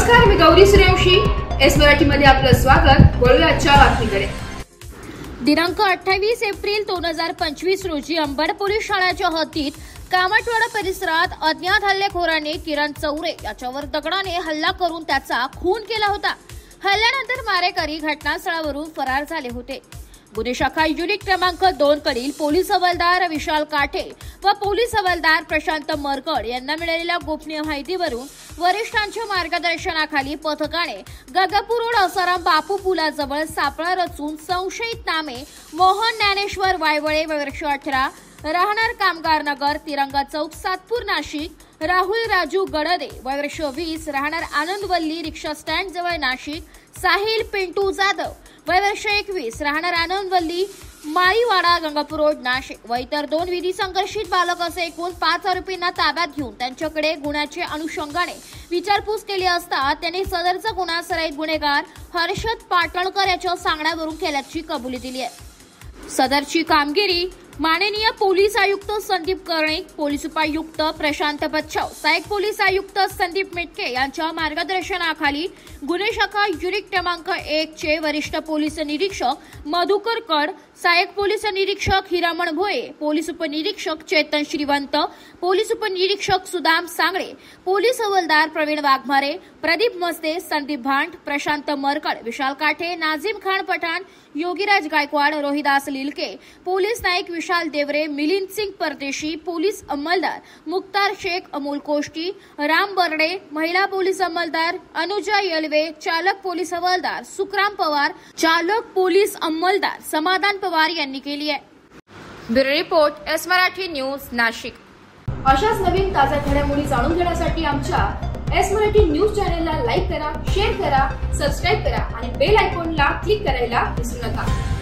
नमस्कार, मी गौरी सूर्यवंशी. एस मराठीमध्ये आपलं स्वागत. वळूया आजच्या बातमीकडे. दिनांक 28 एप्रिल 2025 रोजी अंबड पोलीस ठाण्याच्या हद्दीत कामठवाडा परिसरात अज्ञात हल्लेखोरांनी किरण चौरे याच्यावर दगडाने हल्ला करून त्याचा खून केला होता. हल्ल्यानंतर मारेकरी घटनास्थळावरून फरार झाले होते. गुन्हे शाखा युनिट क्रमांक 2 कडील पोलीस हवालदार विशाल काठे व पोलीस हवालदार प्रशांत मरकड यांना मिळालेल्या गोपनीय माहितीवरून वरिष्ठांच्या मार्गदर्शनाखाली पथकाने गंगापूर रोड आसाराम बापू पुलाजवळ सापळा रचून संशयित नामे मोहन ज्ञानेश्वर वायवळे वर्ष 18 राहणार कामगार नगर तिरंगा चौक सातपूर नाशिक, राहुल राजू गडदे वर्ष 20 राहणार आनंदवल्ली रिक्षा स्टँड जवळ नाशिक, साहिल पिंटू जाधव वर्ष 21 राहणार आनंदवल्ली माळीवाडा गंगापूर रोड नाशिक व इतर 2 विधी संघर्षित बालक असे एकूण 5 आरोपींना ताब्यात घेऊन त्यांच्याकडे गुन्ह्याच्या अनुषंगाने विचारपूस केली असता त्यांनी सदरचा गुन्हा सराईत गुन्हेगार हर्षद पाटणकर याच्या सांगण्यावरून केल्याची कबुली दिली आहे. सदरची कामगिरी माननीय पोलीस आयुक्त संदीप कर्णिक, पोलीस उपायुक्त प्रशांत बच्छाव, सहाय्यक पोलीस आयुक्त संदीप मिटके यांच्या मार्गदर्शनाखाली गुन्हे शाखा युनिट क्रमांक 1 चे वरिष्ठ पोलीस निरीक्षक मधुकर कड, सहाय्यक पोलीस निरीक्षक हिरामण भोये, पोलीस उपनिरीक्षक चेतन श्रीवंत, पोलीस उपनिरीक्षक सुदाम सांगळे, पोलीस हवालदार प्रवीण वाघमारे, प्रदीप मस्ते, संदीप भांड, प्रशांत मरकड, विशाल काठे, नाझिम खान पठाण, योगीराज गायकवाड, रोहिदास लिलके, पोलीस नाईक विशाल देवरे, मिलिंद सिंग परदेशी, पोलीस अंमलदार मुख्तार शेख, अमोल कोष्टी, राम बर्डे, महिला पोलीस अंमलदार अनुजा येलवे, चालक पोलीस हवालदार सुखराम पवार, चालक पोलीस अंमलदार समाधान पवार यांनी केली आहे. Bureau report, S Marathi news, Nashik. अशाच नवीन ताज्या घडामोडी जाणून घेण्यासाठी आमच्या एस मराठी न्यूज चॅनलला लाईक करा, शेअर करा, सबस्क्राईब करा आणि बेल आयकॉनला क्लिक करायला विसरू नका.